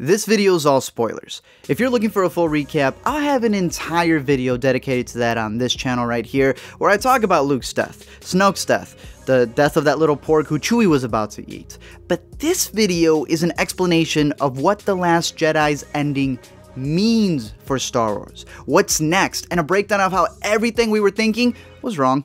This video is all spoilers. If you're looking for a full recap, I'll have an entire video dedicated to that on this channel right here, where I talk about Luke's death, Snoke's death, the death of that little porg who Chewie was about to eat. But this video is an explanation of what The Last Jedi's ending means for Star Wars, what's next, and a breakdown of how everything we were thinking was wrong.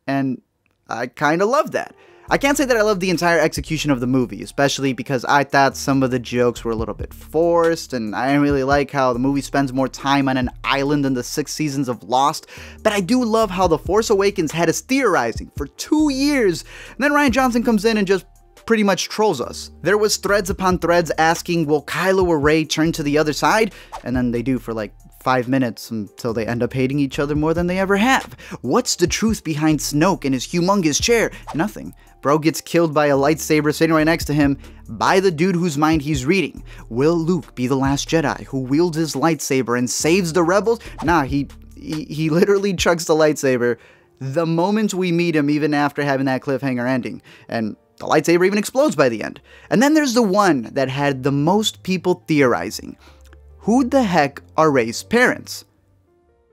And I kinda love that. I can't say that I love the entire execution of the movie, especially because I thought some of the jokes were a little bit forced, and I didn't really like how the movie spends more time on an island than the 6 seasons of Lost, but I do love how The Force Awakens had us theorizing for 2 years, and then Rian Johnson comes in and just pretty much trolls us. There was threads upon threads asking, will Kylo or Rey turn to the other side? And then they do for like 5 minutes until they end up hating each other more than they ever have. What's the truth behind Snoke and his humongous chair? Nothing. Bro gets killed by a lightsaber sitting right next to him by the dude whose mind he's reading. Will Luke be the last Jedi who wields his lightsaber and saves the rebels? Nah, he literally chucks the lightsaber the moment we meet him, even after having that cliffhanger ending. And the lightsaber even explodes by the end. And then there's the one that had the most people theorizing. Who the heck are Rey's parents?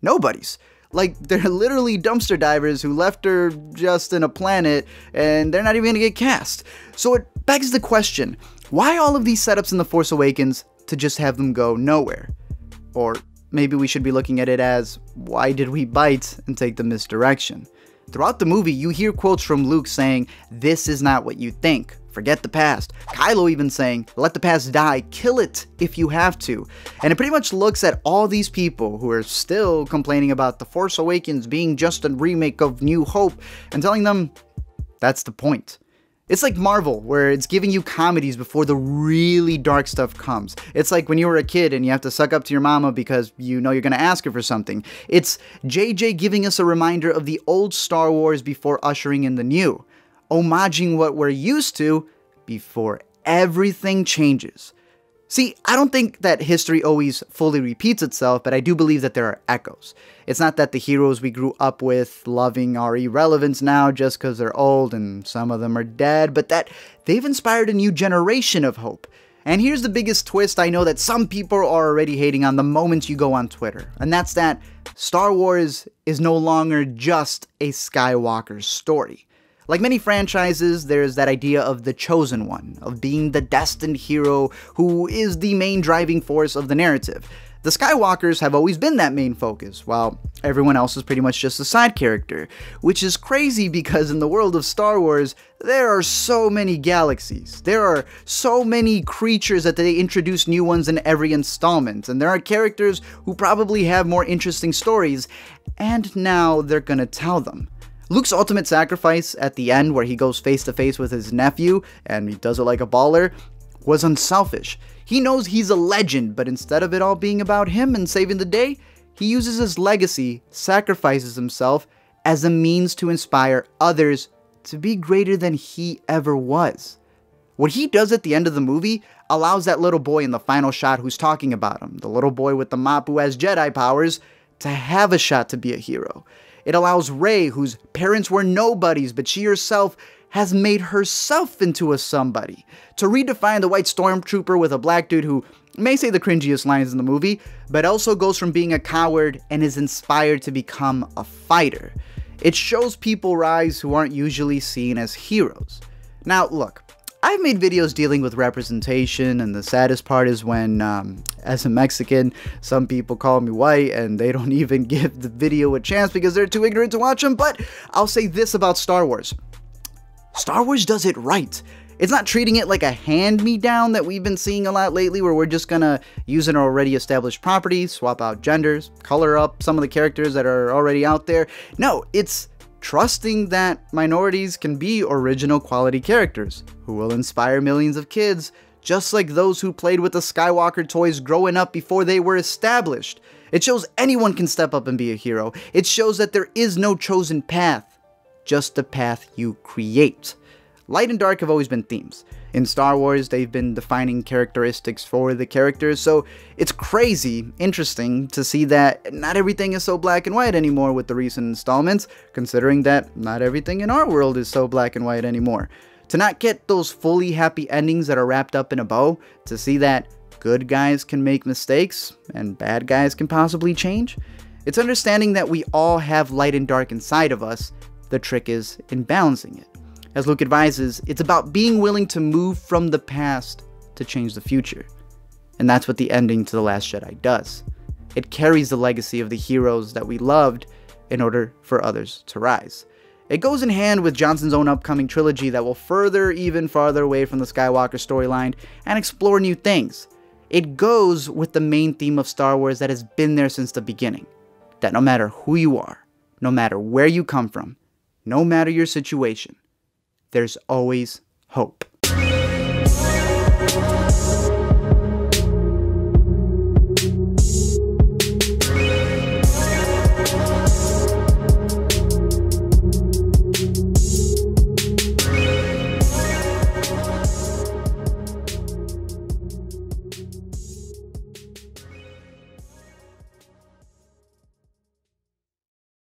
Nobody's. Like, they're literally dumpster divers who left her just in a planet, and they're not even gonna get cast. So it begs the question, why all of these setups in The Force Awakens to just have them go nowhere? Or maybe we should be looking at it as, why did we bite and take the misdirection? Throughout the movie, you hear quotes from Luke saying, this is not what you think. Forget the past. Kylo even saying, let the past die, kill it if you have to. And it pretty much looks at all these people who are still complaining about The Force Awakens being just a remake of New Hope and telling them, that's the point. It's like Marvel, where it's giving you comedies before the really dark stuff comes. It's like when you were a kid and you have to suck up to your mama because you know you're gonna ask her for something. It's JJ giving us a reminder of the old Star Wars before ushering in the new. Homaging what we're used to before everything changes. See, I don't think that history always fully repeats itself, but I do believe that there are echoes. It's not that the heroes we grew up with loving are irrelevant now just because they're old and some of them are dead, but that they've inspired a new generation of hope. And here's the biggest twist I know that some people are already hating on the moment you go on Twitter, and that's that Star Wars is no longer just a Skywalker story. Like many franchises, there's that idea of the chosen one, of being the destined hero who is the main driving force of the narrative. The Skywalkers have always been that main focus, while everyone else is pretty much just a side character, which is crazy because in the world of Star Wars, there are so many galaxies. There are so many creatures that they introduce new ones in every installment, and there are characters who probably have more interesting stories, and now they're gonna tell them. Luke's ultimate sacrifice at the end, where he goes face to face with his nephew, and he does it like a baller, was unselfish. He knows he's a legend, but instead of it all being about him and saving the day, he uses his legacy, sacrifices himself, as a means to inspire others to be greater than he ever was. What he does at the end of the movie allows that little boy in the final shot who's talking about him, the little boy with the mop who has Jedi powers, to have a shot to be a hero. It allows Rey, whose parents were nobodies, but she herself has made herself into a somebody, to redefine the white stormtrooper with a black dude who may say the cringiest lines in the movie, but also goes from being a coward and is inspired to become a fighter. It shows people rise who aren't usually seen as heroes. Now, look, I've made videos dealing with representation, and the saddest part is when, as a Mexican, some people call me white and they don't even give the video a chance because they're too ignorant to watch them, but I'll say this about Star Wars. Star Wars does it right. It's not treating it like a hand-me-down that we've been seeing a lot lately, where we're just gonna use an already established property, swap out genders, color up some of the characters that are already out there. No, it's trusting that minorities can be original quality characters who will inspire millions of kids, just like those who played with the Skywalker toys growing up before they were established. It shows anyone can step up and be a hero. It shows that there is no chosen path, just the path you create. Light and dark have always been themes. In Star Wars, they've been defining characteristics for the characters, so it's crazy, interesting to see that not everything is so black and white anymore with the recent installments, considering that not everything in our world is so black and white anymore. To not get those fully happy endings that are wrapped up in a bow, to see that good guys can make mistakes and bad guys can possibly change. It's understanding that we all have light and dark inside of us. The trick is in balancing it. As Luke advises, it's about being willing to move from the past to change the future. And that's what the ending to The Last Jedi does. It carries the legacy of the heroes that we loved in order for others to rise. It goes in hand with Johnson's own upcoming trilogy that will further even farther away from the Skywalker storyline and explore new things. It goes with the main theme of Star Wars that has been there since the beginning. That no matter who you are, no matter where you come from, no matter your situation, there's always hope.